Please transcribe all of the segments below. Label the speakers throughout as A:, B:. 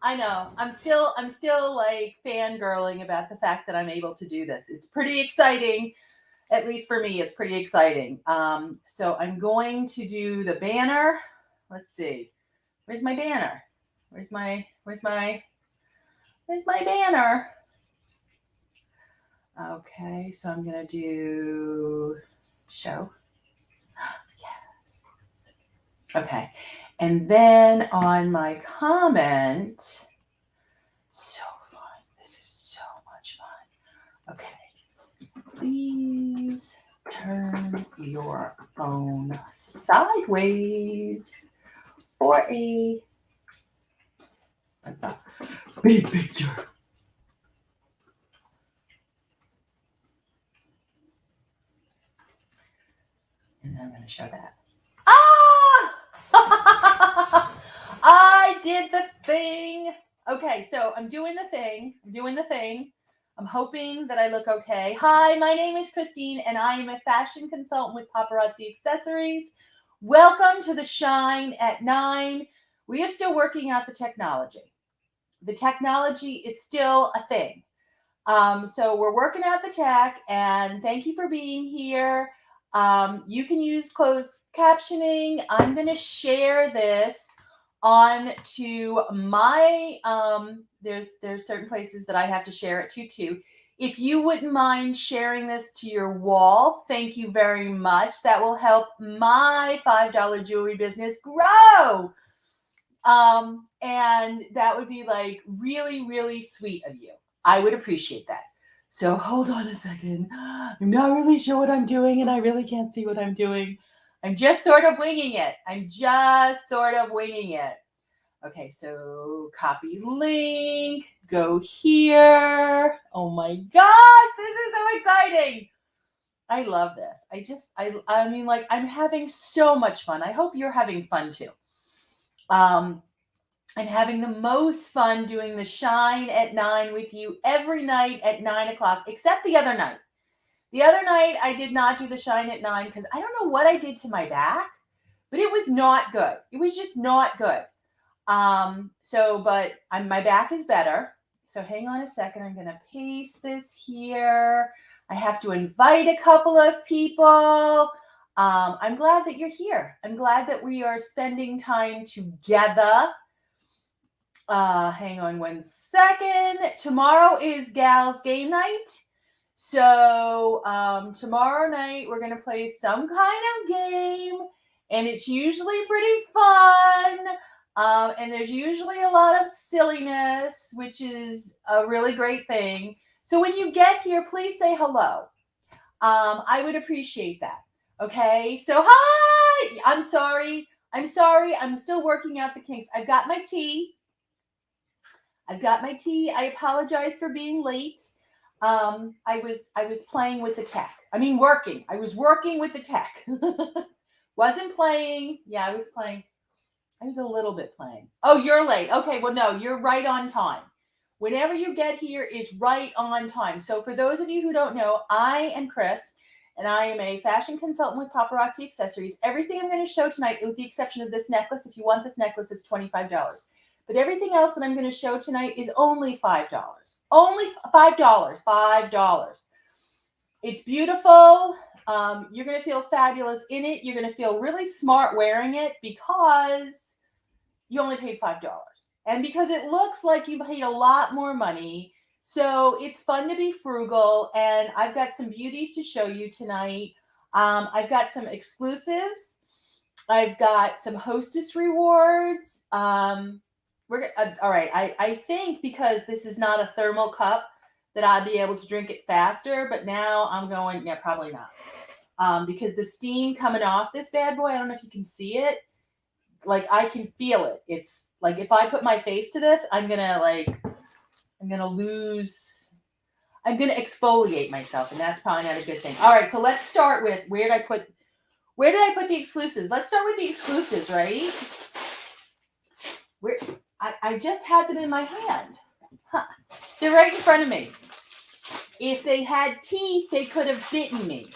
A: I know. I'm still like fangirling about the fact that I'm able to do this. It's pretty exciting. At least for me, it's pretty exciting. So I'm going to do the banner. Let's see. Where's my banner? Where's my banner? Okay, so I'm gonna do show. Yes. Okay. And then on my comment, so fun. This is so much fun. Okay. Please turn your phone sideways for a big picture. And I'm going to show that. Ah! I did the thing. Okay, so I'm doing the thing. I'm hoping that I look okay. Hi, my name is Christine, and I am a fashion consultant with Paparazzi Accessories. Welcome to the Shine at 9. We are still working out the technology. The technology is still a thing. So we're working out the tech, and thank you for being here. You can use closed captioning. I'm going to share this on to my, there's certain places that I have to share it to too. If you wouldn't mind sharing this to your wall, thank you very much. That will help my $5 jewelry business grow. And that would be like really, really sweet of you. I would appreciate that. So hold on a second. I'm not really sure what I'm doing, and I really can't see what I'm doing. I'm just sort of winging it. Okay, so copy link, go here. Oh my gosh, this is so exciting. I love this. I mean, like, I'm having so much fun. I hope you're having fun too. I'm having the most fun doing the Shine at 9 with you every night at 9 o'clock, except the other night. The other night, I did not do the Shine at 9 because I don't know what I did to my back, but it was not good. It was just not good. But my back is better. So hang on a second. I'm going to paste this here. I have to invite a couple of people. I'm glad that you're here. I'm glad that we are spending time together. Hang on one second. Tomorrow is Gal's game night. So tomorrow night we're going to play some kind of game, and it's usually pretty fun. And there's usually a lot of silliness, which is a really great thing. So when you get here, please say hello. I would appreciate that. Okay. So hi. I'm sorry. I'm still working out the kinks. I've got my tea. I apologize for being late. I was playing with the tech. I mean, working. I was working with the tech. Wasn't playing. Yeah, I was playing. I was a little bit playing. Oh, you're late. Okay, well, no, you're right on time. Whenever you get here is right on time. So for those of you who don't know, I am Chris, and I am a fashion consultant with Paparazzi Accessories. Everything I'm going to show tonight, with the exception of this necklace, if you want this necklace, it's $25. But everything else that I'm going to show tonight is only $5. Only $5. $5. It's beautiful. You're going to feel fabulous in it. You're going to feel really smart wearing it because you only paid $5. And because it looks like you paid a lot more money. So it's fun to be frugal. And I've got some beauties to show you tonight. I've got some exclusives. I've got some hostess rewards. All right. I think because this is not a thermal cup that I'd be able to drink it faster, but now I'm going, yeah, probably not. Because the steam coming off this bad boy, I don't know if you can see it. Like, I can feel it. It's like, if I put my face to this, I'm going to exfoliate myself, and that's probably not a good thing. All right. So let's start with, where did I put the exclusives? Let's start with the exclusives, right? I just had them in my hand. Huh. They're right in front of me. If they had teeth, they could have bitten me.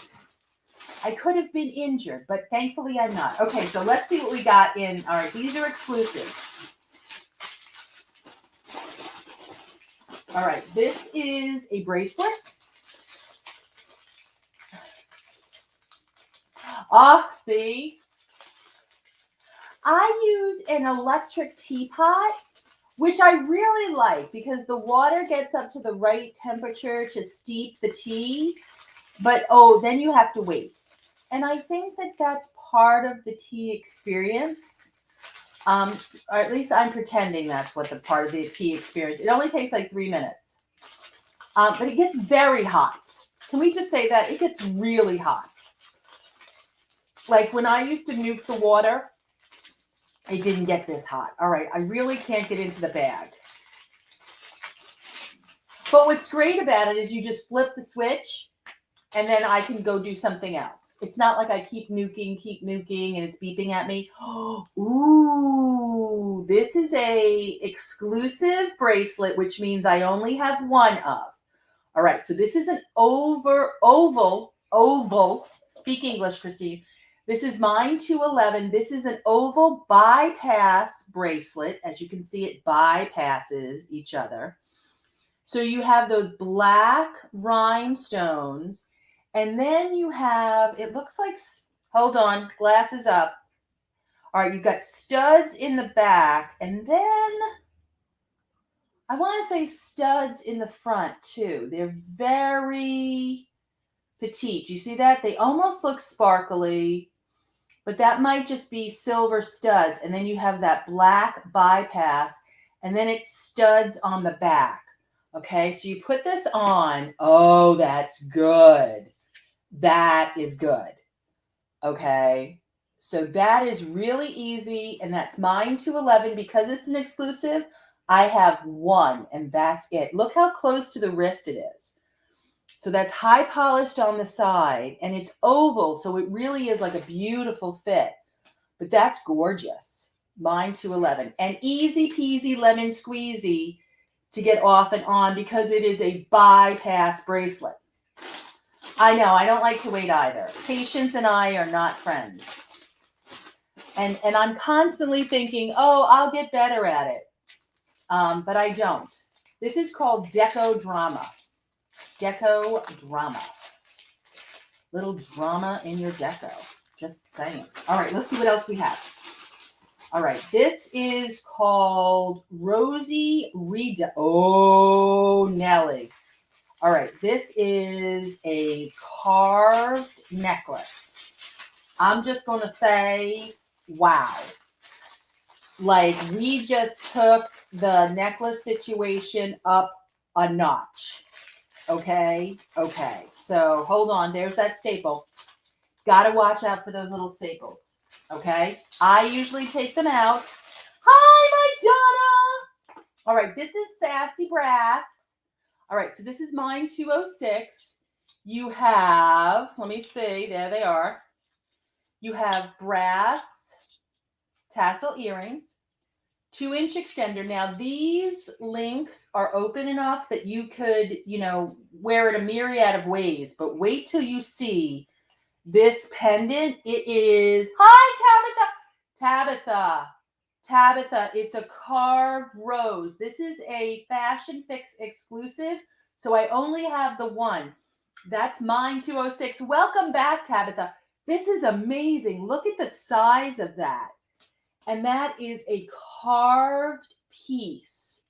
A: I could have been injured, but thankfully I'm not. Okay, so let's see what we got in. All right, these are exclusives. All right, this is a bracelet. Ah, see? I use an electric teapot, which I really like because the water gets up to the right temperature to steep the tea. But, oh, then you have to wait. And I think that that's part of the tea experience. Or at least I'm pretending that's what the part of the tea experience. It only takes like 3 minutes. But it gets very hot. Can we just say that? It gets really hot. Like when I used to nuke the water, it didn't get this hot. All right, I really can't get into the bag. But what's great about it is you just flip the switch and then I can go do something else. It's not like I keep nuking, and it's beeping at me. Ooh, this is a exclusive bracelet, which means I only have one of. All right, so this is an oval. Speak English, Christine. This is mine 211. This is an oval bypass bracelet. As you can see, it bypasses each other. So you have those black rhinestones, and then you have, it looks like, hold on, glasses up. All right, you've got studs in the back, and then I want to say studs in the front too. They're very petite. Do you see that? They almost look sparkly, but that might just be silver studs. And then you have that black bypass, and then it studs on the back. Okay, so you put this on. Oh, that's good. That is good. Okay, so that is really easy, and that's mine 211. Because it's an exclusive, I have one, and that's it. Look how close to the wrist it is. So that's high polished on the side, and it's oval, so it really is like a beautiful fit. But that's gorgeous. Mine 211. And easy peasy lemon squeezy to get off and on because it is a bypass bracelet. I know, I don't like to wait either. Patience and I are not friends. And I'm constantly thinking, oh, I'll get better at it. But I don't. This is called Deco Drama. Deco Drama. Little drama in your deco. Just saying. All right, let's see what else we have. All right, this is called Rosie Reed. Oh, Nelly. All right, this is a carved necklace. I'm just going to say, wow. Like, we just took the necklace situation up a notch. Okay, so hold on. There's that staple. Got to watch out for those little staples. Okay, I usually take them out. Hi, my Donna. All right, this is Sassy Brass. All right, so this is mine 206. You have, let me see, there they are. You have brass tassel earrings, 2-inch extender. Now, these links are open enough that you could, wear it a myriad of ways, but wait till you see this pendant. It is, hi, Tabitha, it's a carved rose. This is a Fashion Fix exclusive, so I only have the one. That's mine 206. Welcome back, Tabitha. This is amazing. Look at the size of that. And that is a carved piece.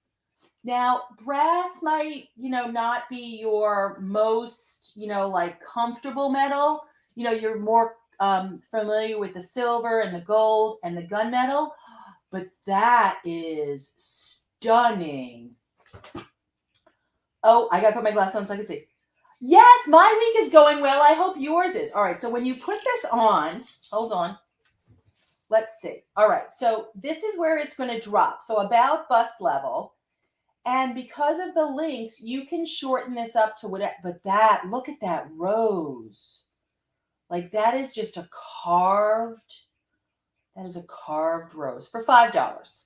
A: Now, brass might, not be your most, like comfortable metal. You're more familiar with the silver and the gold and the gunmetal. But that is stunning. Oh, I got to put my glasses on so I can see. Yes, my week is going well. I hope yours is. All right, so when you put this on, hold on. Let's see. All right, so this is where it's going to drop. So about bust level. And because of the links, you can shorten this up to whatever. But look at that rose. Like that is just a carved. That is a carved rose for $5.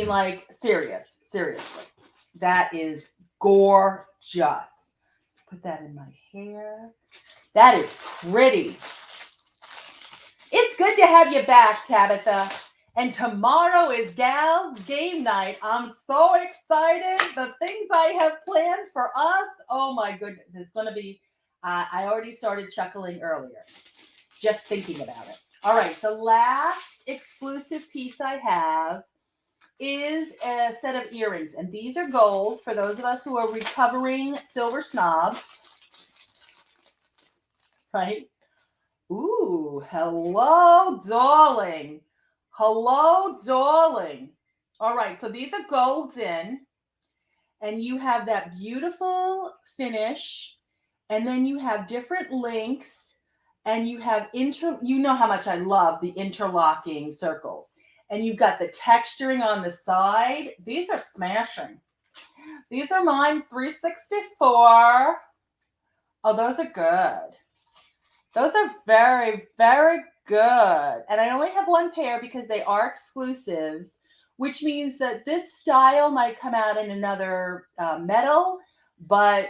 A: Like seriously. That is gorgeous. Put that in my hair. That is pretty. It's good to have you back, Tabitha. And tomorrow is Gal's game night. I'm so excited. The things I have planned for us. Oh my goodness. It's going to be, I already started chuckling earlier, just thinking about it. All right. The last exclusive piece I have is a set of earrings. And these are gold for those of us who are recovering silver snobs. Right? Ooh, hello, darling. Hello, darling. All right, so these are golds in, and you have that beautiful finish, and then you have different links, and you have you know how much I love the interlocking circles. And you've got the texturing on the side. These are smashing. These are mine 364. Oh, those are good. Those are very, very good. And I only have one pair because they are exclusives, which means that this style might come out in another metal, but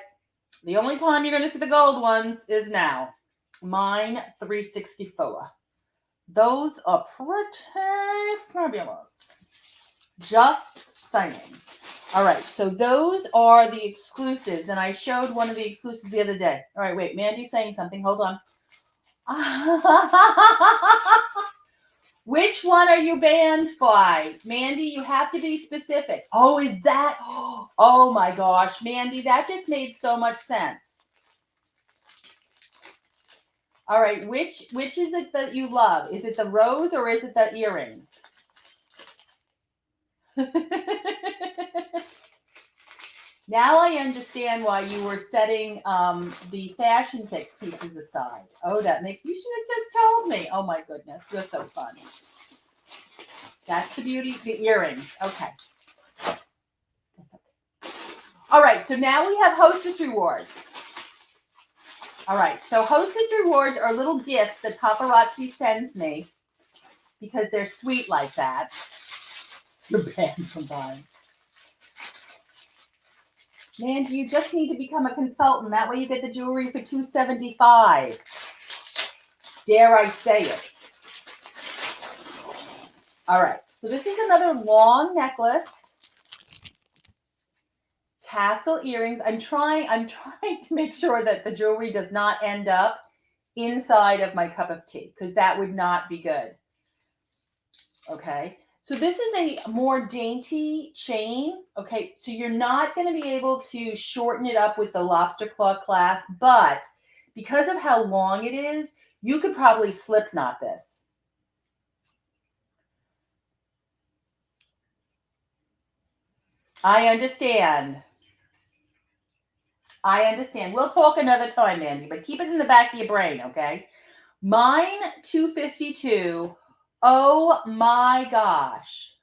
A: the only time you're going to see the gold ones is now. Mine 364. Those are pretty fabulous. Just saying. All right, so those are the exclusives, and I showed one of the exclusives the other day. All right, wait, Mandy's saying something. Hold on. Which one are you banned by? Mandy, you have to be specific. Oh, is that? Oh my gosh, Mandy, that just made so much sense. All right, which is it that you love? Is it the rose or is it the earrings? Now I understand why you were setting the fashion fix pieces aside. Oh, that makes, you should have just told me. Oh my goodness, you're so funny. That's the beauty, the earrings. Okay. That's okay. All right, so now we have hostess rewards. All right, so hostess rewards are little gifts that paparazzi sends me because they're sweet like that. You're banned from buying. Man, you just need to become a consultant. That way you get the jewelry for $275. Dare I say it. All right, so this is another long necklace. Tassel earrings. I'm trying to make sure that the jewelry does not end up inside of my cup of tea, because that would not be good. Okay. So this is a more dainty chain. Okay, so you're not going to be able to shorten it up with the lobster claw clasp, but because of how long it is, you could probably slip knot this. I understand. I understand. We'll talk another time, Andy, but keep it in the back of your brain, okay? Mine 252. Oh my gosh.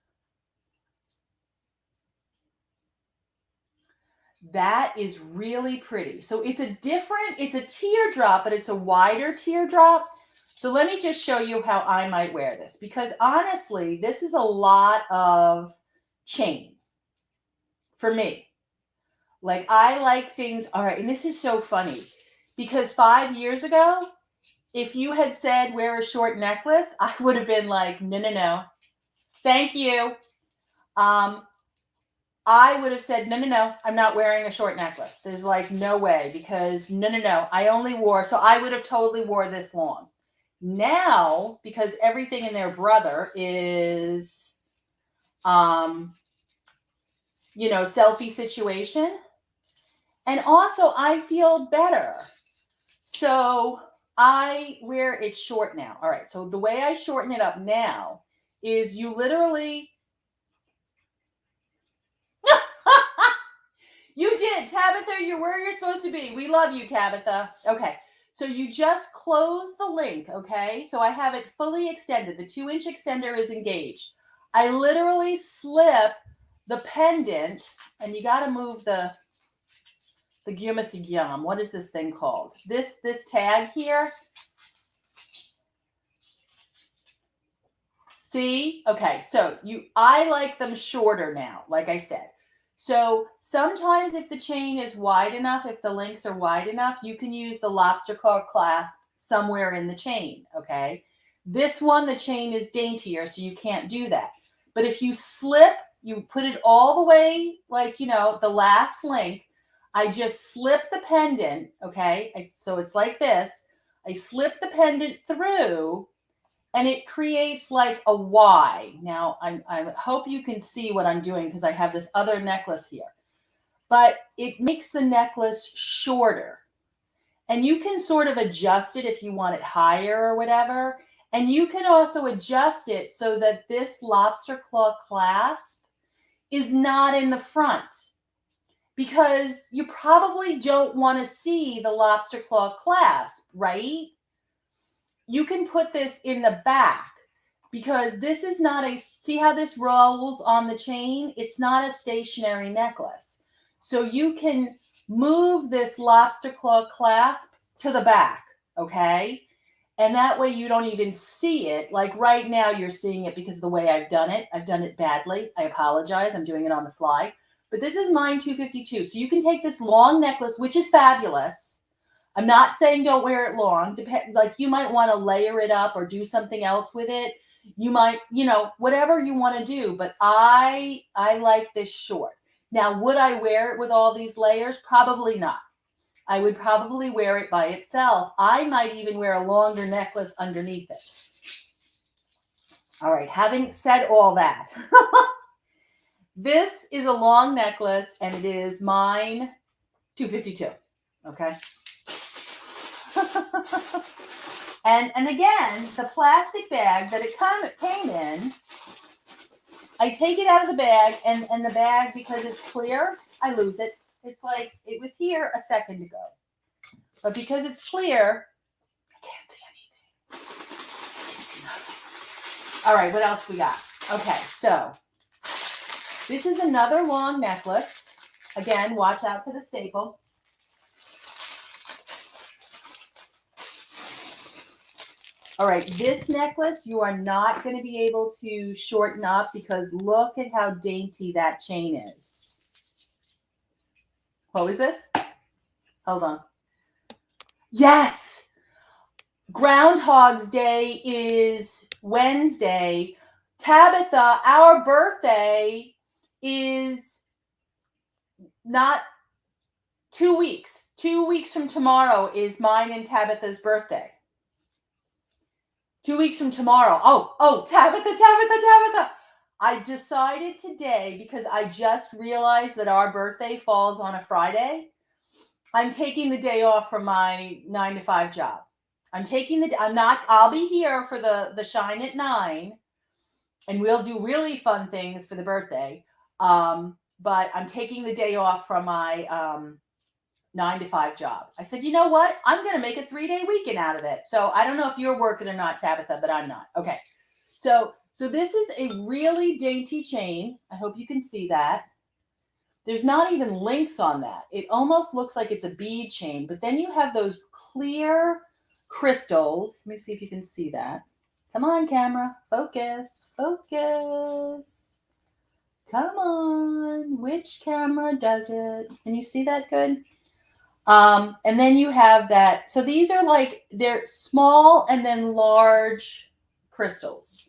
A: That is really pretty. So it's a teardrop, but it's a wider teardrop. So let me just show you how I might wear this, because honestly, this is a lot of chain for me. Like, I like things. All right. And this is so funny because 5 years ago, if you had said wear a short necklace, I would have been like, no. Thank you. I would have said, no, I'm not wearing a short necklace. There's like no way, because no. I only wore, so I would have totally wore this long. Now, because everything in their brother is, selfie situation. And also I feel better. So I wear it short now. All right. So the way I shorten it up now is you literally, you did, Tabitha. You're where you're supposed to be. We love you, Tabitha. Okay. So you just close the link, okay? So I have it fully extended. The 2-inch extender is engaged. I literally slip the pendant, and you got to move the gyum. What is this thing called? This tag here. See? Okay. So I like them shorter now, like I said. So sometimes if the chain is wide enough, if the links are wide enough, you can use the lobster claw clasp somewhere in the chain, okay? This one, the chain is daintier, so you can't do that. But if you slip, you put it all the way, like, the last link. I just slip the pendant, okay? So it's like this. I slip the pendant through, and it creates like a Y. Now, I hope you can see what I'm doing because I have this other necklace here. But it makes the necklace shorter. And you can sort of adjust it if you want it higher or whatever. And you can also adjust it so that this lobster claw clasp is not in the front, because you probably don't want to see the lobster claw clasp, right? You can put this in the back, because this is not see how this rolls on the chain? It's not a stationary necklace. So you can move this lobster claw clasp to the back, okay? And that way you don't even see it. Like right now you're seeing it because of the way I've done it. I've done it badly. I apologize. I'm doing it on the fly. But this is mine 252. So you can take this long necklace, which is fabulous. I'm not saying don't wear it long. Like you might want to layer it up or do something else with it. You might, whatever you want to do. But I like this short. Now, would I wear it with all these layers? Probably not. I would probably wear it by itself. I might even wear a longer necklace underneath it. All right, having said all that, this is a long necklace and it is mine 252, okay? and again, the plastic bag that it came in, I take it out of the bag, and the bag, because it's clear, I lose it. It's like it was here a second ago. But because it's clear, I can't see anything. I can't see nothing. All right, what else we got? Okay, so this is another long necklace. Again, watch out for the staple. All right, this necklace you are not going to be able to shorten up, because look at how dainty that chain is. What was this? Hold on. Yes! Groundhog's Day is Wednesday. Tabitha, our birthday is not 2 weeks. 2 weeks from tomorrow is mine and Tabitha's birthday. 2 weeks from tomorrow. Oh, Tabitha. I decided today, because I just realized that our birthday falls on a Friday, I'm taking the day off from my 9 to 5 job. I'll be here for the shine at 9, and we'll do really fun things for the birthday. But I'm taking the day off from my 9 to 5 job. I said, you know what? I'm going to make a 3-day weekend out of it. So I don't know if you're working or not, Tabitha, but I'm not. Okay. So this is a really dainty chain. I hope you can see that. There's not even links on that. It almost looks like it's a bead chain, but then you have those clear crystals. Let me see if you can see that. Come on, camera. Focus. Focus. Come on. Which camera does it? Can you see that good? And then you have that. So these are like, they're small and then large crystals.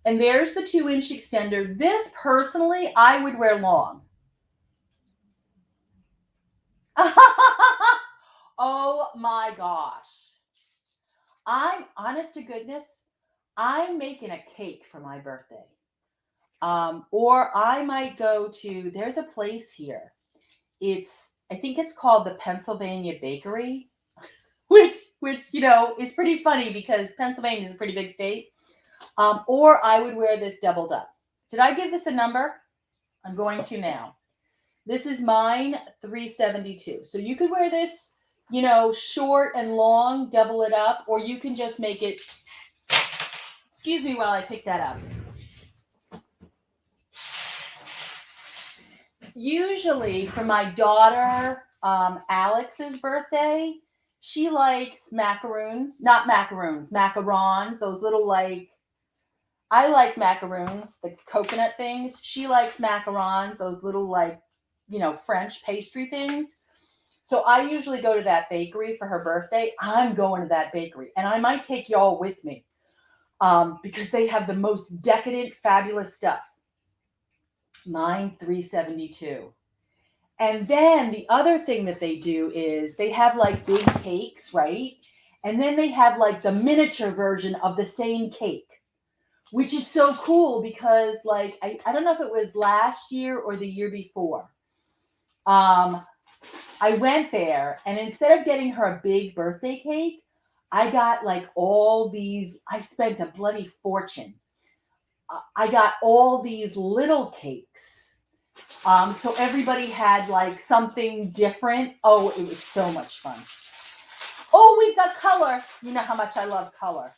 A: And there's the 2-inch extender. This personally, I would wear long. Oh my gosh. I'm honest to goodness, I'm making a cake for my birthday. Or I might go to, there's a place here. I think it's called the Pennsylvania Bakery, which is pretty funny because Pennsylvania is a pretty big state. Or I would wear this doubled up. Did I give this a number? I'm going to now. This is mine 372. So you could wear this, short and long, double it up, or you can just make it, excuse me while I pick that up. Usually for my daughter, Alex's birthday, she likes macaroons, those little I like macaroons, the coconut things. She likes macarons, those little French pastry things. So I usually go to that bakery for her birthday. I'm going to that bakery, and I might take y'all with me. because they have the most decadent, fabulous stuff. Mine, $3.72. And then the other thing that they do is they have like big cakes, right? And then they have like the miniature version of the same cake, which is so cool because like I don't know if it was last year or the year before. I went there and instead of getting her a big birthday cake, I got like all these, I spent a bloody fortune. I got all these little cakes. So everybody had like something different. Oh, it was so much fun. Oh, we've got color. You know how much I love color.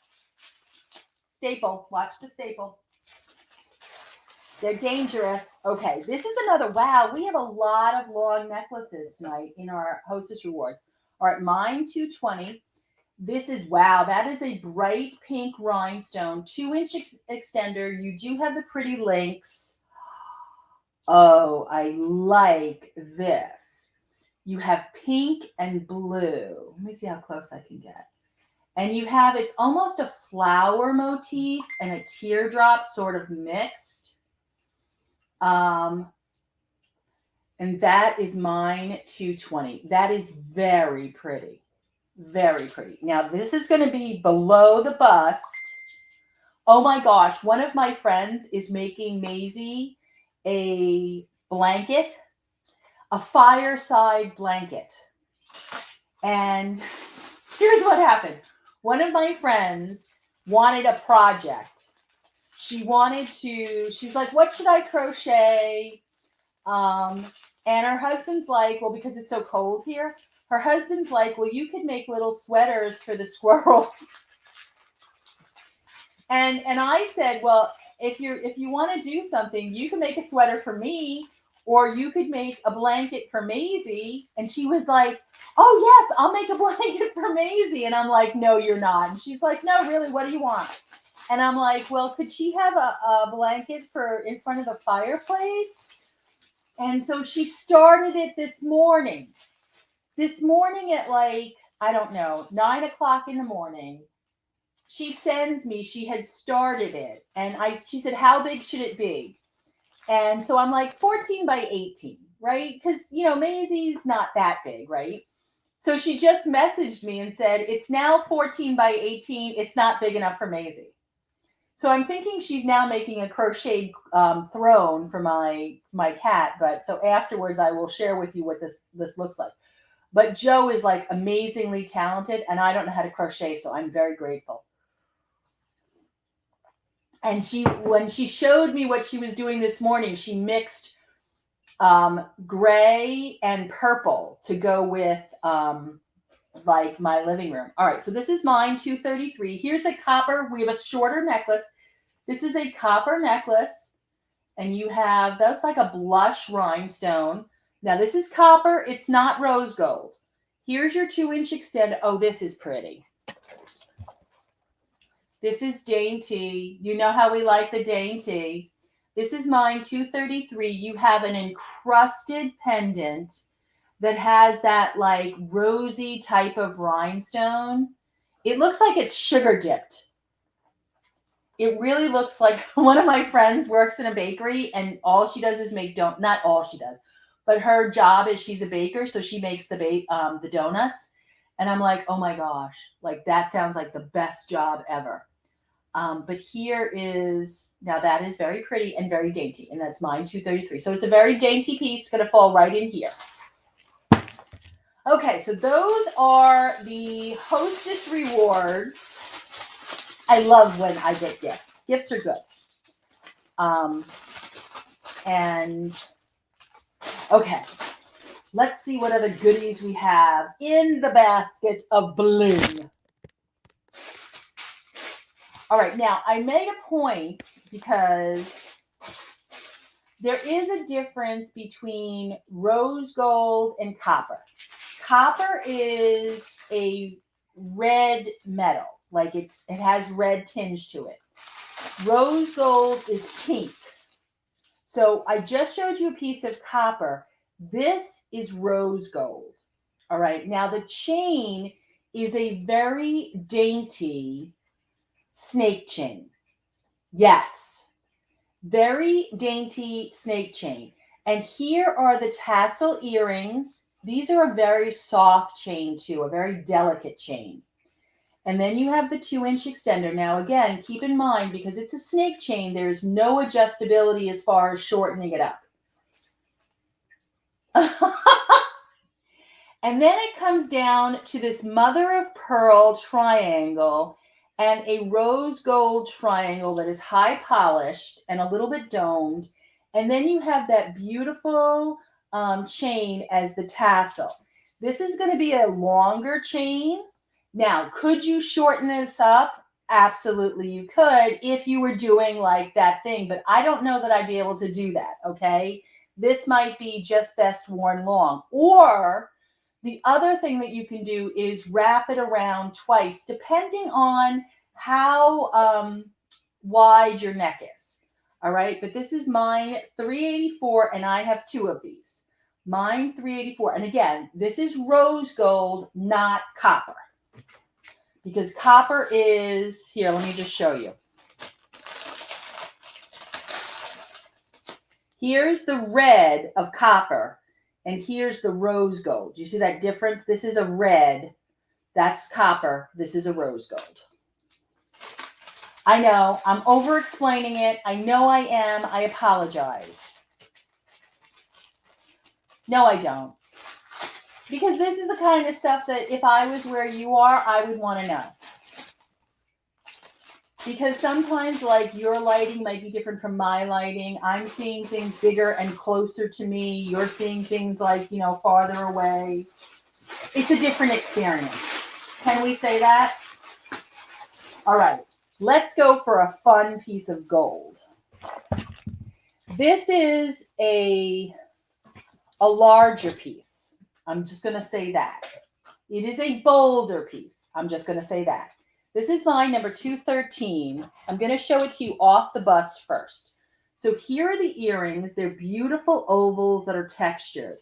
A: Staple. Watch the staple. They're dangerous. Okay, this is another. Wow, we have a lot of long necklaces tonight in our Hostess Rewards. All right, mine $2.20. This is, wow, that is a bright pink rhinestone, 2-inch extender. You do have the pretty links. Oh, I like this. You have pink and blue. Let me see how close I can get. And you have, it's almost a flower motif and a teardrop sort of mixed. And that is mine $2.20. That is very pretty. Very pretty. Now, this is going to be below the bust. Oh my gosh. One of my friends is making Maisie a blanket, a fireside blanket. And here's what happened. One of my friends wanted a project. She's like, what should I crochet? And her husband's like, well, because it's so cold here, her husband's like, well, you could make little sweaters for the squirrels. And I said, well, if you want to do something, you can make a sweater for me, or you could make a blanket for Maisie. And she was like, oh yes, I'll make a blanket for Maisie. And I'm like, no, you're not. And she's like, no, really, what do you want? And I'm like, well, could she have a blanket for in front of the fireplace? And so she started it this morning. This morning at like, I don't know, 9 o'clock in the morning, she sends me, she had started it. And she said, how big should it be? And so I'm like, 14 by 18, right? Because, you know, Maisie's not that big, right? So she just messaged me and said, it's now 14 by 18. It's not big enough for Maisie. So I'm thinking she's now making a crocheted throne for my cat. But so afterwards, I will share with you what this looks like. But Joe is like amazingly talented, and I don't know how to crochet, so I'm very grateful. And when she showed me what she was doing this morning, she mixed gray and purple to go with like my living room. All right, so this is mine, $2.33. Here's a copper. We have a shorter necklace. This is a copper necklace, and you have, that's like a blush rhinestone. Now this is copper. It's not rose gold. Here's your 2-inch extender. Oh, this is pretty. This is dainty. You know how we like the dainty. This is mine, $2.33. You have an encrusted pendant that has that like rosy type of rhinestone. It looks like it's sugar dipped. It really looks like one of my friends works in a bakery and all she does is make not all she does, but her job is she's a baker. So she makes the donuts. And I'm like, oh my gosh, like that sounds like the best job ever. But here is, now that is very pretty and very dainty. And that's mine, $2.33. So it's a very dainty piece. It's going to fall right in here. Okay, so those are the Hostess Rewards. I love when I get gifts. Gifts are good. And okay, let's see what other goodies we have in the basket of balloon. All right, now I made a point because there is a difference between rose gold and copper. Copper is a red metal, like it has red tinge to it. Rose gold is pink. So I just showed you a piece of copper. This is rose gold. All right, now the chain is a very dainty snake chain. Yes, very dainty snake chain. And here are the tassel earrings. These are a very soft chain too, a very delicate chain. And then you have the 2-inch extender. Now, again, keep in mind, because it's a snake chain, there is no adjustability as far as shortening it up. And then it comes down to this mother of pearl triangle and a rose gold triangle that is high polished and a little bit domed. And then you have that beautiful chain as the tassel. This is going to be a longer chain. Now, could you shorten this up? Absolutely, you could if you were doing like that thing, but I don't know that I'd be able to do that, okay? This might be just best worn long. Or the other thing that you can do is wrap it around twice, depending on how wide your neck is. All right, but this is mine 384, and I have 2 of these. Mine 384, and again, this is rose gold, not copper. Because copper is, here, let me just show you. Here's the red of copper, and here's the rose gold. You see that difference? This is a red. That's copper. This is a rose gold. I know. I'm over-explaining it. I know I am. I apologize. No, I don't. Because this is the kind of stuff that if I was where you are, I would want to know. Because sometimes, like, your lighting might be different from my lighting. I'm seeing things bigger and closer to me. You're seeing things like, farther away. It's a different experience. Can we say that? All right. Let's go for a fun piece of gold. This is a larger piece. I'm just going to say that. It is a bolder piece. I'm just going to say that. This is mine, number 213. I'm going to show it to you off the bust first. So here are the earrings. They're beautiful ovals that are textured.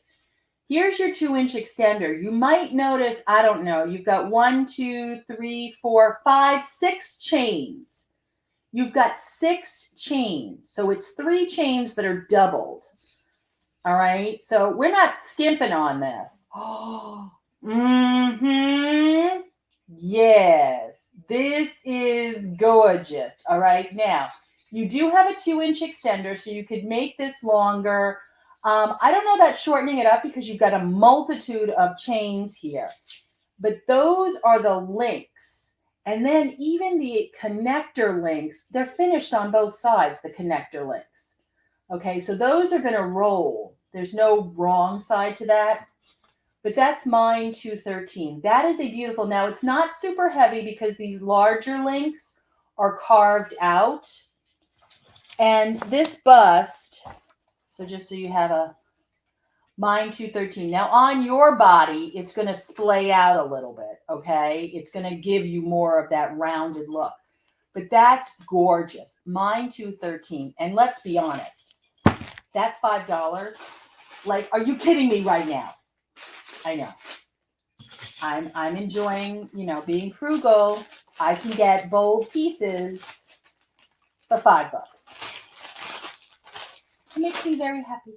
A: Here's your 2-inch extender. You might notice, I don't know, you've got 1, 2, 3, 4, 5, 6 chains. You've got 6 chains. So it's 3 chains that are doubled. All right. So we're not skimping on this. Oh, yes. This is gorgeous. All right. Now, you do have a 2-inch extender, so you could make this longer. I don't know about shortening it up because you've got a multitude of chains here. But those are the links. And then even the connector links, they're finished on both sides, the connector links. Okay, so those are going to roll. There's no wrong side to that. But that's mine 213. That is a beautiful. Now, it's not super heavy because these larger links are carved out. And this bust, so just so you have a mine 213. Now, on your body, it's going to splay out a little bit, okay? It's going to give you more of that rounded look. But that's gorgeous. Mine 213. And let's be honest. That's $5. Like, are you kidding me right now? I know. I'm enjoying, being frugal. I can get bold pieces for $5. It makes me very happy.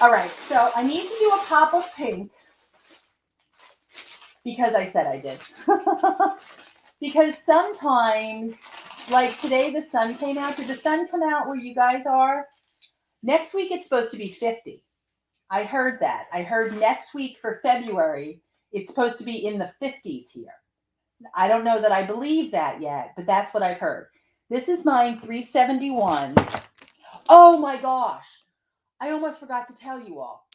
A: All right, so I need to do a pop of pink because I said I did. Because sometimes, like today, the sun came out. Did the sun come out where you guys are? Next week, it's supposed to be 50. I heard that. I heard next week for February, it's supposed to be in the 50s here. I don't know that I believe that yet, but that's what I've heard. This is mine 371. Oh my gosh. I almost forgot to tell you all.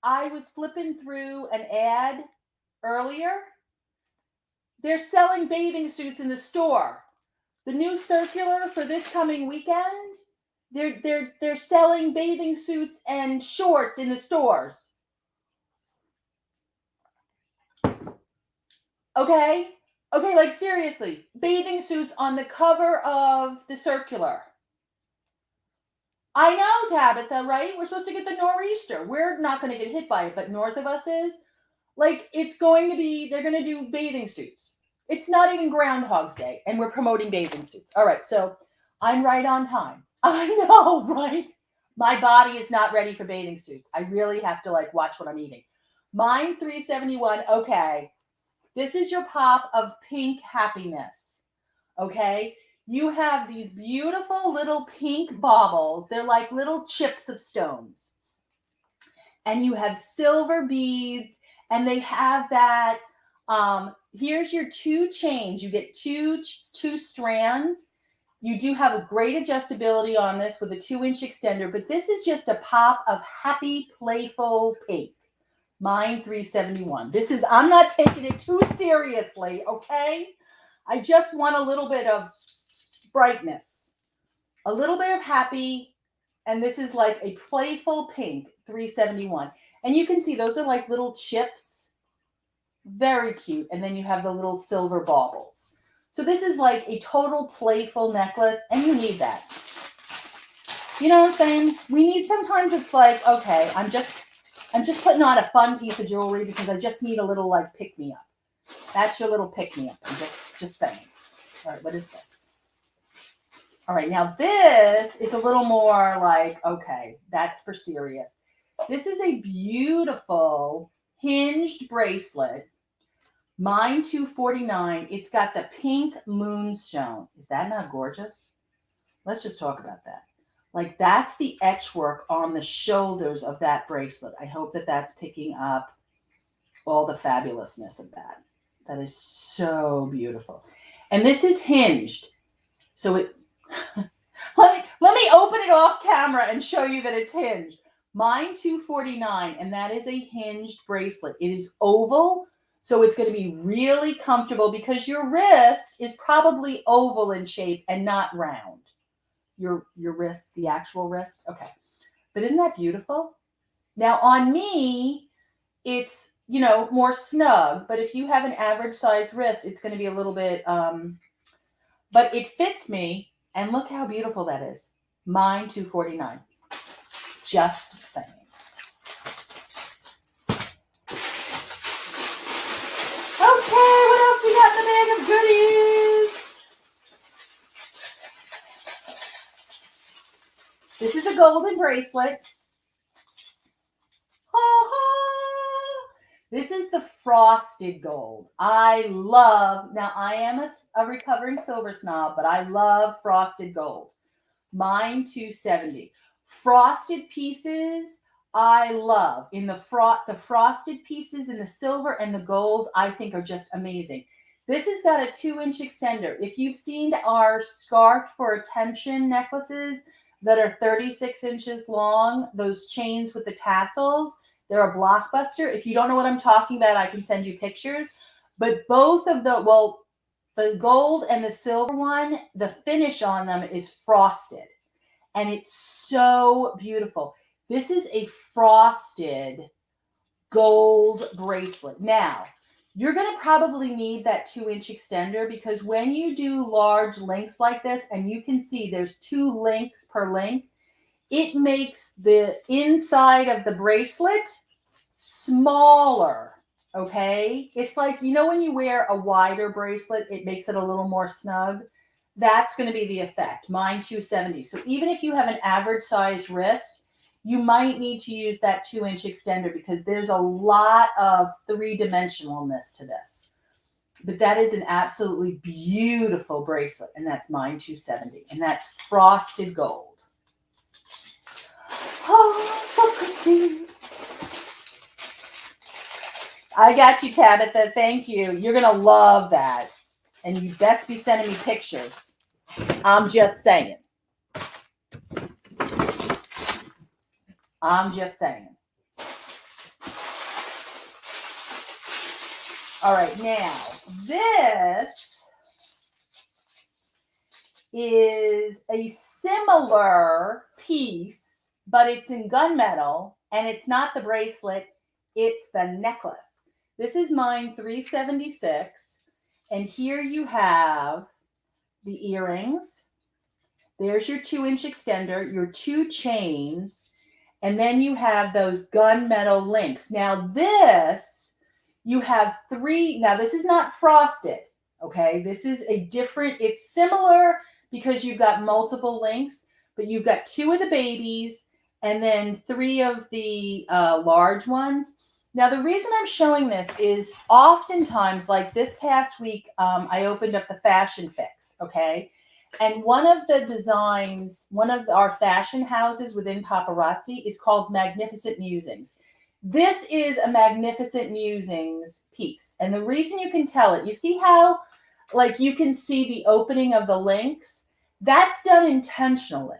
A: I was flipping through an ad earlier. They're selling bathing suits in the store. The new circular for this coming weekend, they're selling bathing suits and shorts in the stores. Okay, like seriously, bathing suits on the cover of the circular. I know, Tabitha, right? We're supposed to get the nor'easter. We're not going to get hit by it, but north of us is. Like, it's going to be, they're going to do bathing suits. It's not even Groundhog's Day, and we're promoting bathing suits. All right, so I'm right on time. I know, right? My body is not ready for bathing suits. I really have to like watch what I'm eating. Mine 371. Okay, this is your pop of pink happiness. Okay, you have these beautiful little pink baubles. They're like little chips of stones, and you have silver beads, and they have that. Here's your two chains. You get two strands. You do have a great adjustability on this with a 2-inch extender, but this is just a pop of happy, playful pink. Mine 371. This is, I'm not taking it too seriously, okay? I just want a little bit of brightness, a little bit of happy, and this is like a playful pink 371. And you can see those are like little chips. Very cute. And then you have the little silver baubles. So this is like a total playful necklace, and you need that. You know what I'm saying? We need, sometimes it's like, okay, I'm just putting on a fun piece of jewelry because I just need a little like pick me up. That's your little pick me up. I'm just saying. All right, what is this? All right, now this is a little more like, okay, that's for serious. This is a beautiful hinged bracelet. Mine 249. It's got the pink moonstone. Is that not gorgeous? Let's just talk about that. Like, that's the etch work on the shoulders of that bracelet. I hope that that's picking up all the fabulousness of that. That is so beautiful. And this is hinged. So it let me open it off camera and show you that it's hinged. Mine 249, and that is a hinged bracelet. It is oval, so it's going to be really comfortable because your wrist is probably oval in shape and not round. Your wrist, the actual wrist. Okay. But isn't that beautiful? Now on me, it's, you know, more snug, but if you have an average size wrist, it's going to be a little bit, but it fits me. And look how beautiful that is. Mine 249. Just saying. Okay, what else we got in the bag of goodies? This is a golden bracelet. This is the frosted gold. I love, now I am a recovering silver snob, but I love frosted gold. Mine 270. Frosted pieces, I love. In the frosted pieces in the silver and the gold, I think are just amazing. This has got a 2-inch extender. If you've seen our scarf for attention necklaces that are 36 inches long, those chains with the tassels, they're a blockbuster. If you don't know what I'm talking about, I can send you pictures. But both of the gold and the silver one, the finish on them is frosted. And it's so beautiful. This is a frosted gold bracelet. Now, you're going to probably need that 2-inch extender because when you do large links like this, and you can see there's 2 links per link, it makes the inside of the bracelet smaller, okay? It's like, you know, when you wear a wider bracelet, it makes it a little more snug. That's going to be the effect. Mine 270. So even if you have an average size wrist, you might need to use that 2-inch extender because there's a lot of 3-dimensionalness to this. But that is an absolutely beautiful bracelet, and that's mine 270, and that's frosted gold. Oh, so pretty. I got you, Tabitha. Thank you. You're going to love that. And you best be sending me pictures. I'm just saying. I'm just saying. All right, now this is a similar piece, but it's in gunmetal, and it's not the bracelet, it's the necklace. This is mine 376, and here you have the earrings. There's your 2-inch extender, your 2 chains, and then you have those gunmetal links. Now this, you have 3, now this is not frosted. Okay, this is a different, it's similar because you've got multiple links, but you've got 2 of the babies and then 3 of the large ones. Now, the reason I'm showing this is oftentimes, like this past week, I opened up the Fashion Fix, okay? And one of the designs, one of our fashion houses within Paparazzi is called Magnificent Musings. This is a Magnificent Musings piece. And the reason you can tell it, you see how, like, you can see the opening of the links? That's done intentionally,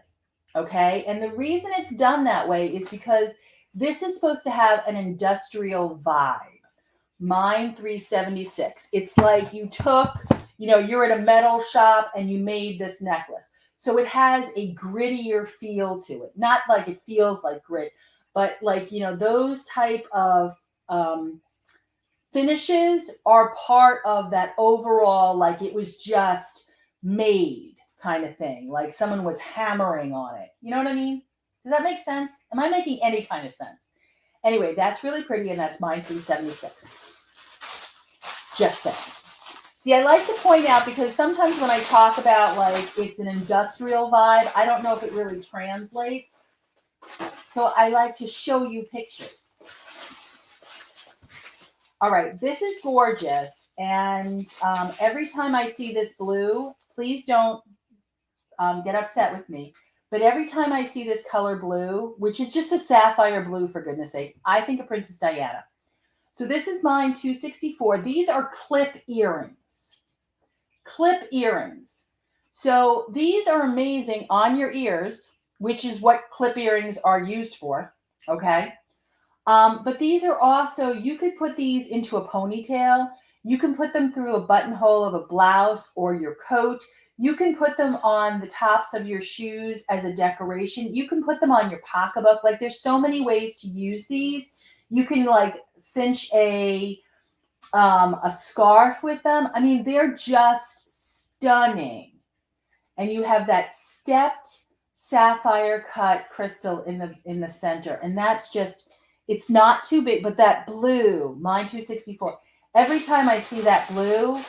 A: okay? And the reason it's done that way is because this is supposed to have an industrial vibe. Mine 376. It's like you took, you're at a metal shop and you made this necklace. So it has a grittier feel to it. Not like it feels like grit, but like, those type of finishes are part of that overall, like it was just made kind of thing. Like someone was hammering on it. You know what I mean? Does that make sense? Am I making any kind of sense? Anyway, that's really pretty, and that's mine 376. Just saying. See, I like to point out because sometimes when I talk about like it's an industrial vibe, I don't know if it really translates. So I like to show you pictures. All right, this is gorgeous. And every time I see this blue, please don't get upset with me. But every time I see this color blue, which is just a sapphire blue, for goodness sake, I think of Princess Diana. So this is mine 264. These are clip earrings. Clip earrings. So these are amazing on your ears, which is what clip earrings are used for. Okay. But these are also, you could put these into a ponytail. You can put them through a buttonhole of a blouse or your coat. You can put them on the tops of your shoes as a decoration. You can put them on your pocketbook. Like there's so many ways to use these. You can like cinch a scarf with them. I mean, they're just stunning. And you have that stepped sapphire cut crystal in the center. And that's just, it's not too big, but that blue, mine 264. Every time I see that blue,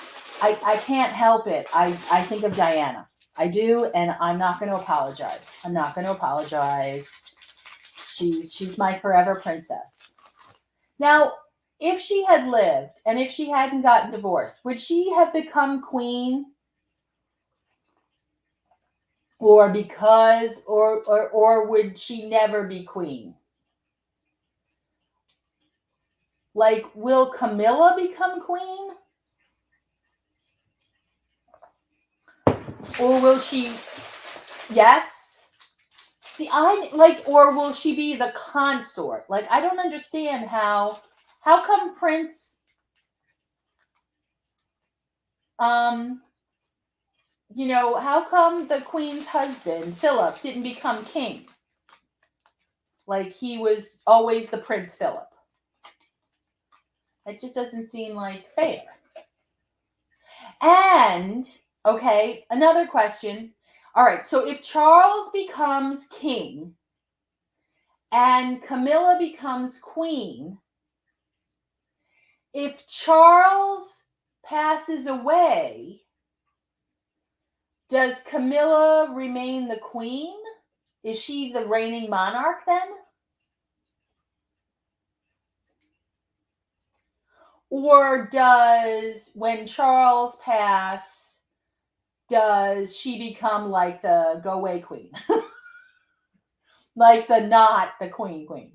A: I can't help it. I think of Diana. I do, and I'm not going to apologize. I'm not going to apologize. She's my forever princess. Now, if she had lived and if she hadn't gotten divorced, would she have become queen? Or because, or would she never be queen? Like, will Camilla become queen? Or will she, yes? See, or will she be the consort? Like, I don't understand how come Prince, how come the queen's husband, Philip, didn't become king? Like, he was always the Prince Philip. It just doesn't seem like fair. And, okay, another question. All right, so if Charles becomes king and Camilla becomes queen, if Charles passes away, does Camilla remain the queen? Is she the reigning monarch then? Or does, when Charles passes, does she become like the go away queen? Like the not the queen?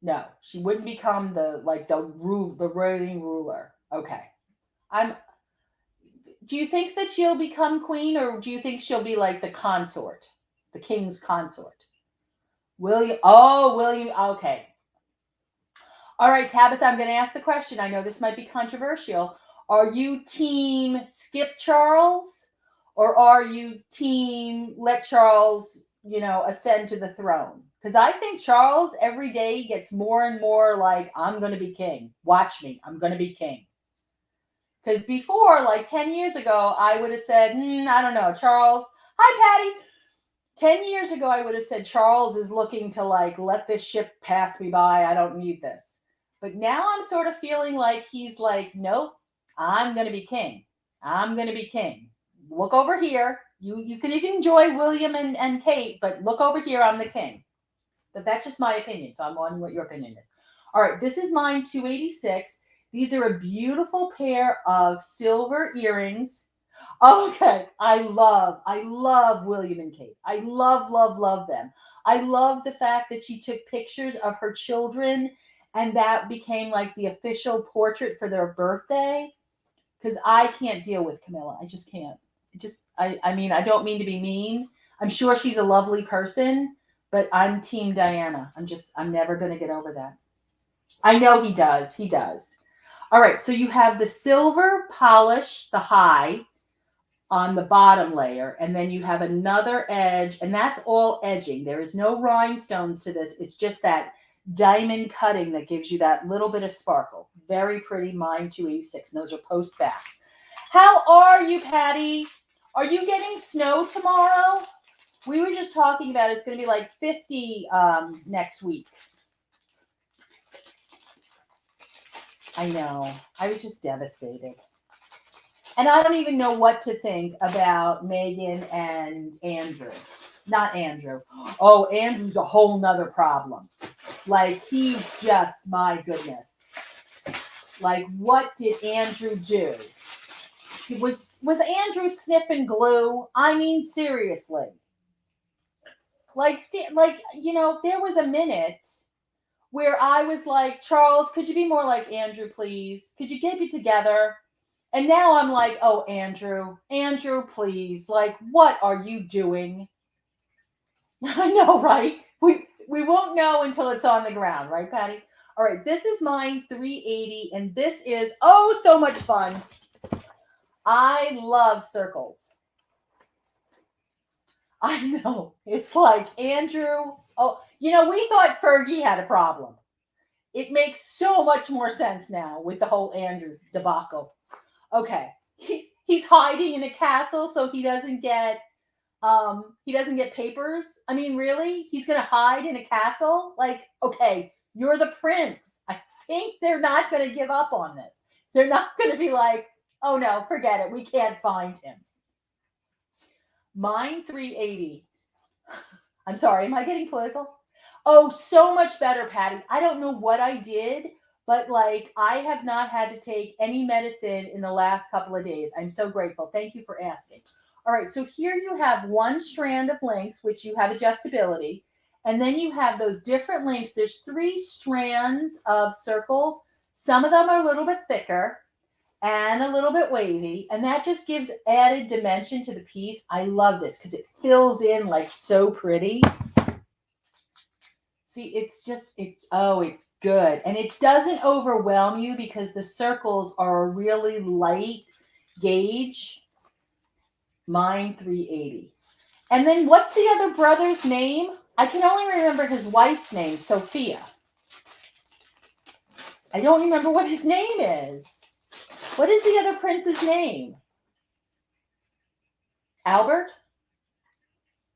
A: No, she wouldn't become the reigning ruler. Okay. Do you think that she'll become queen, or do you think she'll be like the consort, the king's consort? William. Oh, William. Okay. All right, Tabitha, I'm going to ask the question. I know this might be controversial. Are you team skip Charles, or are you team let Charles, ascend to the throne? Because I think Charles every day gets more and more like, I'm going to be king. Watch me. I'm going to be king. Because before, like 10 years ago, I would have said, I don't know, Charles. Hi, Patty. 10 years ago, I would have said Charles is looking to like, let this ship pass me by. I don't need this. But now I'm sort of feeling like he's like, nope, I'm going to be king. I'm going to be king. Look over here. You can enjoy William and Kate, but look over here. I'm the king. But that's just my opinion. So I'm wondering what your opinion is. All right, this is mine 286. These are a beautiful pair of silver earrings. Okay, I love William and Kate. I love them. I love the fact that she took pictures of her children and that became like the official portrait for their birthday. Because I can't deal with Camilla. I just can't. I mean, I don't mean to be mean. I'm sure she's a lovely person, but I'm team Diana. I'm never going to get over that. I know he does. He does. All right. So you have the silver polish, the high on the bottom layer, and then you have another edge, and that's all edging. There is no rhinestones to this. It's just that diamond cutting that gives you that little bit of sparkle. Very pretty. Mine 286. And those are post back. How are you, Patty? Are you getting snow tomorrow? We were just talking about it's going to be like 50 next week. I know. I was just devastated. And I don't even know what to think about Megan and Andrew. Not Andrew. Oh, Andrew's a whole nother problem. Like, he's just, my goodness. Like, what did Andrew do? Was Andrew sniffing glue? I mean, seriously. Like, you know, there was a minute where I was like, Charles, could you be more like Andrew, please? Could you get it together? And now I'm like, oh, Andrew, please. Like, what are you doing? I know, right? We won't know until it's on the ground, right, Patty? All right, this is mine 380, and this is, oh, so much fun. I love circles. I know. It's like, Andrew, oh, you know, we thought Fergie had a problem. It makes so much more sense now with the whole Andrew debacle. Okay. He's hiding in a castle so he doesn't get papers. I mean, really? He's going to hide in a castle? Like, okay, you're the prince. I think they're not going to give up on this. They're not going to be like, oh no, forget it. We can't find him. Mine 380. I'm sorry, am I getting political? Oh, so much better, Patty. I don't know what I did, but like I have not had to take any medicine in the last couple of days. I'm so grateful. Thank you for asking. All right, so here you have one strand of links, which you have adjustability. And then you have those different links. There's 3 strands of circles. Some of them are a little bit thicker and a little bit wavy. And that just gives added dimension to the piece. I love this because it fills in like so pretty. See, it's good. And it doesn't overwhelm you because the circles are a really light gauge. Mine 380. And then what's the other brother's name? I can only remember his wife's name, Sophia. I don't remember what his name is. What is the other prince's name? Albert?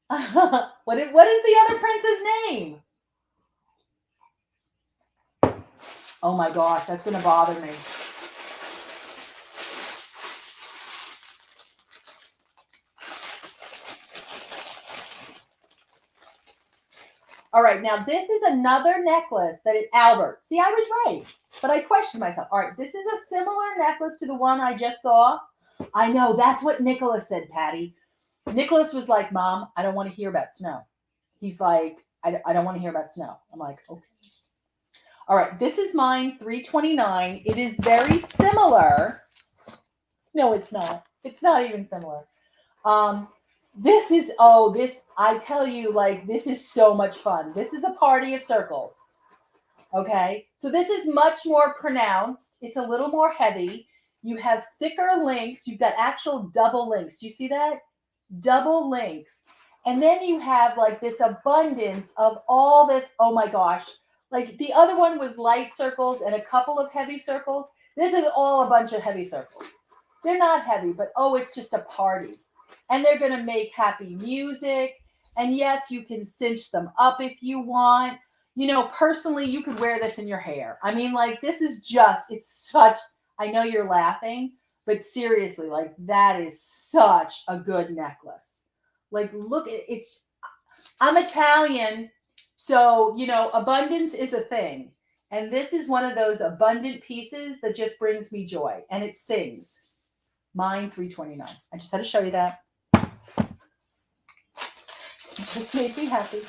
A: What is the other prince's name? Oh my gosh, that's going to bother me. All right, now this is another necklace that is Albert. See, I was right, but I questioned myself. All right, this is a similar necklace to the one I just saw. I know, that's what Nicholas said, Patty. Nicholas was like, Mom, I don't want to hear about snow. He's like, I don't want to hear about snow. I'm like, okay. All right, this is mine, 329. It is very similar. No, it's not. It's not even similar. I tell you, like, this is so much fun. This is a party of circles. Okay, so this is much more pronounced. It's a little more heavy. You have thicker links. You've got actual double links. You see that? Double links. And then you have like this abundance of all this. Oh my gosh. Like the other one was light circles and a couple of heavy circles. This is all a bunch of heavy circles. They're not heavy, but oh, it's just a party. And they're going to make happy music. And yes, you can cinch them up if you want. You know, personally, you could wear this in your hair. I mean, like, this is just, it's such, I know you're laughing, but seriously, like that is such a good necklace. Like look at it. I'm Italian, so abundance is a thing. And this is one of those abundant pieces that just brings me joy. And it sings. Mine $329. I just had to show you that. It just made me happy.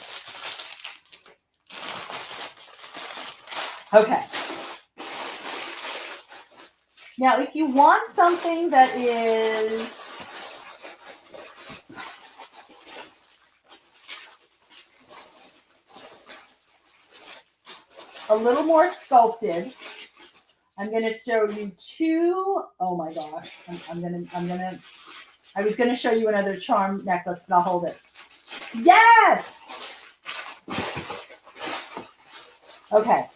A: Okay. Now, if you want something that is a little more sculpted, I'm going to show you two. Oh my gosh. I was going to show you another charm necklace, but I'll hold it. Yes. Okay.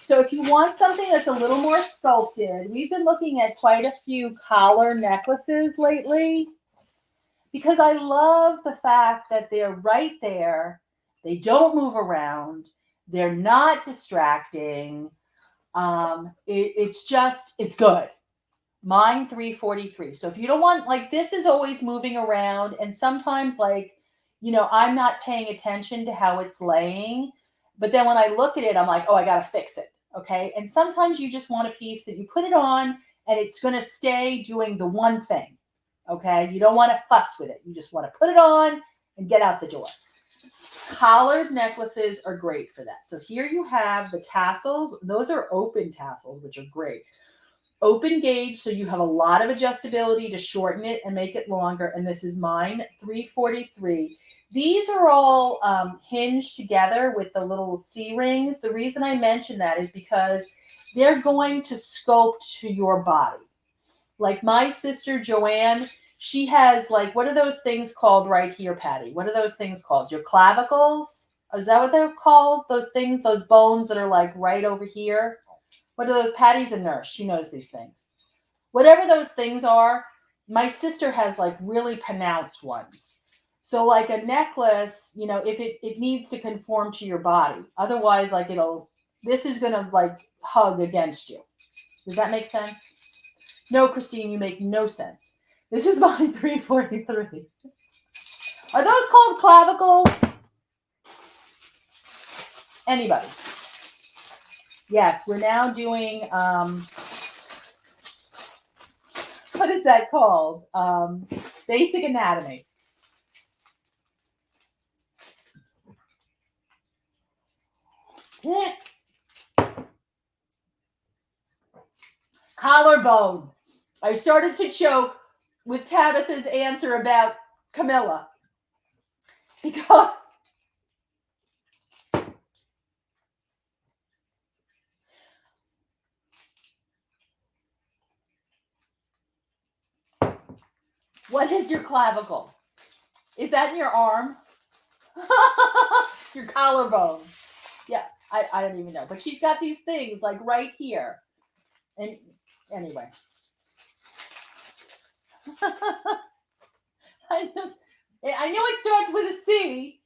A: So if you want something that's a little more sculpted, we've been looking at quite a few collar necklaces lately because I love the fact that they're right there. They don't move around. They're not distracting. It's good. Mine $343. So if you don't want, like, this is always moving around, and sometimes, like, I'm not paying attention to how it's laying, but then when I look at it, I'm like, oh, I gotta fix it. Okay. And sometimes you just want a piece that you put it on and it's going to stay doing the one thing. Okay. You don't want to fuss with it. You just want to put it on and get out the door. Collared necklaces are great for that. So here you have the tassels. Those are open tassels, which are great. Open gauge, so you have a lot of adjustability to shorten it and make it longer. And this is mine, $343. These are all hinged together with the little C-rings. The reason I mention that is because they're going to sculpt to your body. Like my sister Joanne, she has, like, what are those things called right here, Patty? What are those things called? Your clavicles? Is that what they're called? Those things, those bones that are like right over here? What are those? Patty's a nurse. She knows these things. Whatever those things are, my sister has like really pronounced ones. So like a necklace, if it needs to conform to your body. Otherwise, like this is going to like hug against you. Does that make sense? No, Christine, you make no sense. This is mine $343. Are those called clavicles? Anybody? Yes, we're now doing, what is that called? Basic anatomy. Collarbone. I started to choke with Tabitha's answer about Camilla. Because what is your clavicle? Is that in your arm? Your collarbone. Yeah, I don't even know. But she's got these things like right here. And anyway. I know it starts with a C.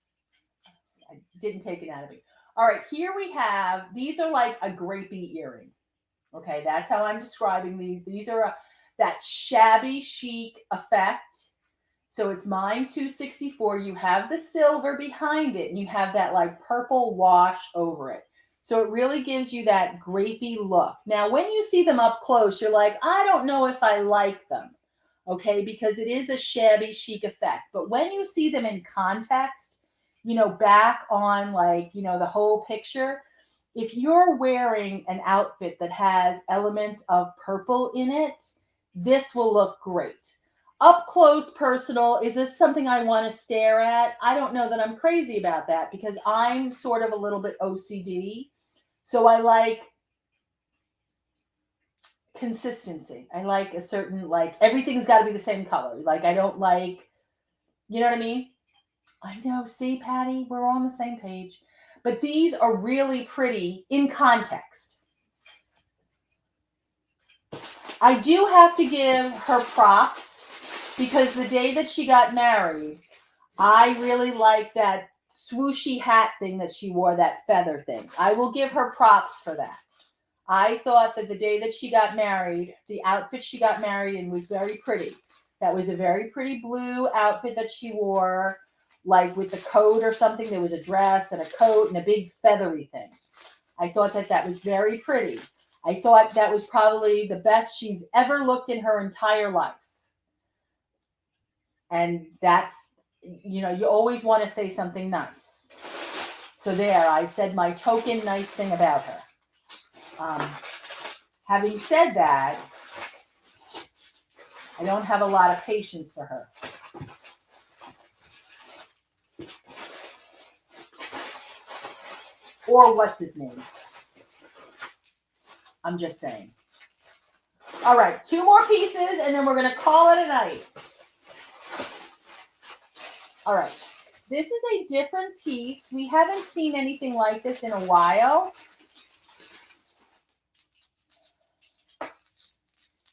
A: I didn't take anatomy. All right, here we have, these are like a grapey earring. Okay, that's how I'm describing these. These are that shabby chic effect. So it's mine $264. You have the silver behind it, and you have that like purple wash over it. So it really gives you that grapey look. Now, when you see them up close, you're like, I don't know if I like them. Okay, because it is a shabby chic effect. But when you see them in context, back on like, the whole picture, if you're wearing an outfit that has elements of purple in it, this will look great. Up close, personal, is this something I want to stare at? I don't know that I'm crazy about that because I'm sort of a little bit OCD. So I like consistency. I like a certain, like, everything's got to be the same color. Like, I don't like, you know what I mean? I know. See, Patty, we're on the same page. But these are really pretty in context. I do have to give her props because the day that she got married, I really like that swooshy hat thing that she wore, that feather thing. I will give her props for that. I thought that the day that she got married, the outfit she got married in was very pretty. That was a very pretty blue outfit that she wore, like with the coat or something. There was a dress and a coat and a big feathery thing. I thought that that was very pretty. I thought that was probably the best she's ever looked in her entire life. And that's, you always want to say something nice. So there, I said my token nice thing about her. Having said that, I don't have a lot of patience for her. Or what's his name? I'm just saying. All right, 2 more pieces, and then we're going to call it a night. All right, this is a different piece. We haven't seen anything like this in a while.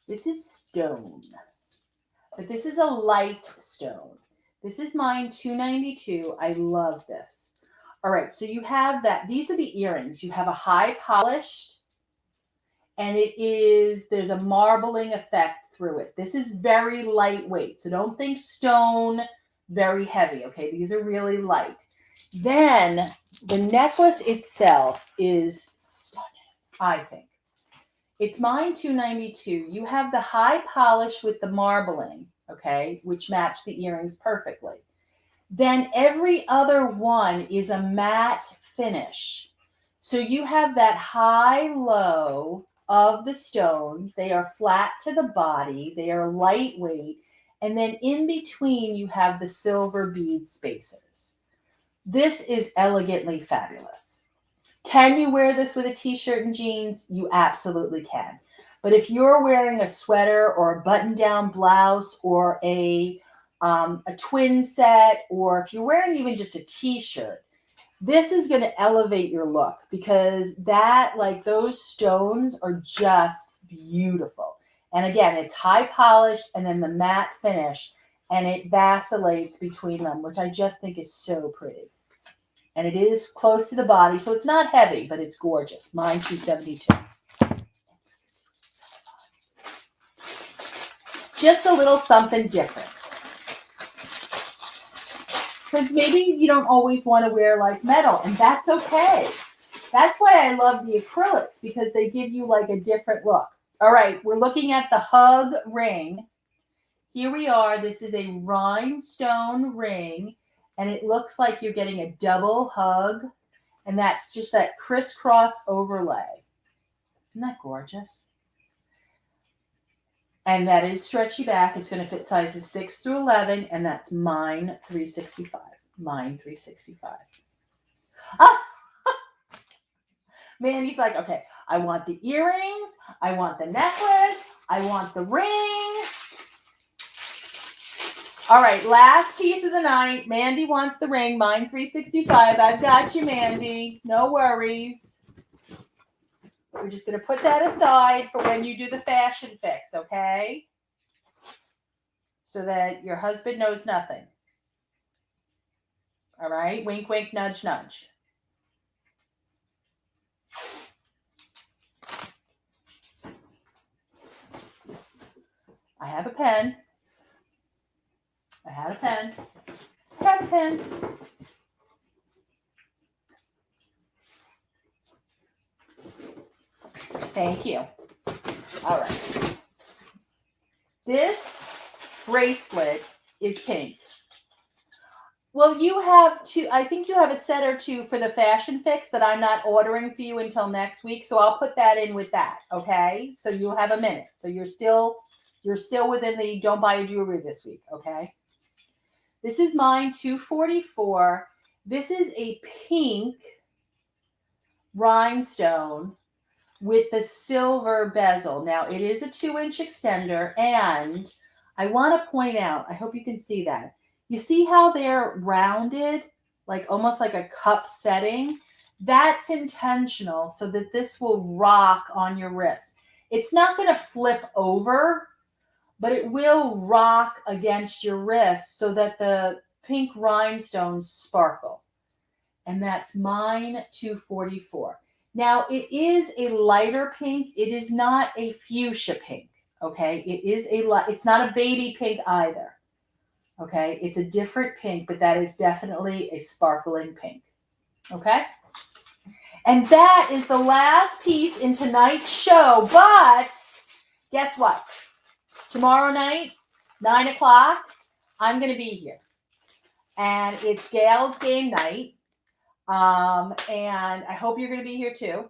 A: This is stone, but this is a light stone. This is mine, $2.92. I love this. All right, so you have that. These are the earrings. You have a high polished, and there's a marbling effect through it. This is very lightweight, so don't think stone, very heavy, okay? These are really light. Then the necklace itself is stunning, I think. It's mine, $2.92. You have the high polish with the marbling, okay, which match the earrings perfectly. Then every other one is a matte finish. So you have that high-low of the stones. They are flat to the body. They are lightweight. And then in between, you have the silver bead spacers. This is elegantly fabulous. Can you wear this with a t-shirt and jeans? You absolutely can. But if you're wearing a sweater or a button-down blouse or a twin set, or if you're wearing even just a t-shirt, this is going to elevate your look because those stones are just beautiful. And again, it's high polished and then the matte finish, and it vacillates between them, which I just think is so pretty. And it is close to the body, so it's not heavy, but it's gorgeous. Mine, $2.72. Just a little something different. Because maybe you don't always want to wear like metal, and that's okay. That's why I love the acrylics, because they give you like a different look. All right, we're looking at the hug ring. Here we are. This is a rhinestone ring. And it looks like you're getting a double hug. And that's just that crisscross overlay. Isn't that gorgeous? And that is stretchy back. It's going to fit sizes 6 through 11. And that's mine, $365. Mine, $365. Ah! Mandy's like, okay, I want the earrings. I want the necklace. I want the ring. All right, last piece of the night. Mandy wants the ring. Mine, $365. I've got you, Mandy. No worries. We're just going to put that aside for when you do the fashion fix, okay? So that your husband knows nothing. All right? Wink, wink, nudge, nudge. I have a pen. I had a pen. I have a pen. Thank you. All right. This bracelet is pink. Well, you have I think you have a set or two for the fashion fix that I'm not ordering for you until next week. So I'll put that in with that. Okay. So you'll have a minute. So you're still within the don't buy a jewelry this week. Okay. This is mine, $244. This is a pink rhinestone with the silver bezel. Now, it is a 2-inch extender, and I want to point out, I hope you can see that. You see how they're rounded, like almost like a cup setting? That's intentional so that this will rock on your wrist. It's not going to flip over, but it will rock against your wrist so that the pink rhinestones sparkle. And that's mine, $244. Now, it is a lighter pink. It is not a fuchsia pink, okay? It's not a baby pink either, okay? It's a different pink, but that is definitely a sparkling pink, okay? And that is the last piece in tonight's show, but guess what? Tomorrow night, 9 o'clock, I'm going to be here. And it's Gail's game night. And I hope you're going to be here too.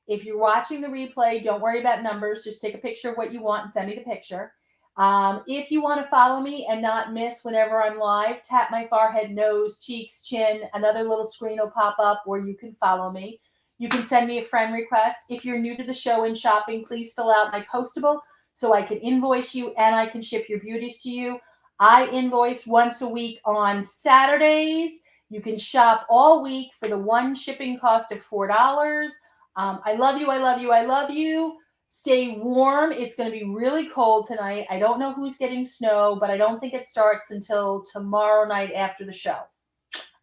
A: If you're watching the replay, don't worry about numbers. Just take a picture of what you want and send me the picture. If you want to follow me and not miss whenever I'm live, tap my forehead, nose, cheeks, chin. Another little screen will pop up where you can follow me. You can send me a friend request. If you're new to the show and shopping, please fill out my postable so I can invoice you and I can ship your beauties to you. I invoice once a week on Saturdays. You can shop all week for the one shipping cost of $4. I love you. I love you. I love you. Stay warm. It's going to be really cold tonight. I don't know who's getting snow, but I don't think it starts until tomorrow night after the show.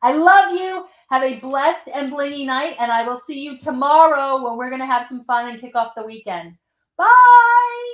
A: I love you. Have a blessed and blingy night, and I will see you tomorrow when we're going to have some fun and kick off the weekend. Bye.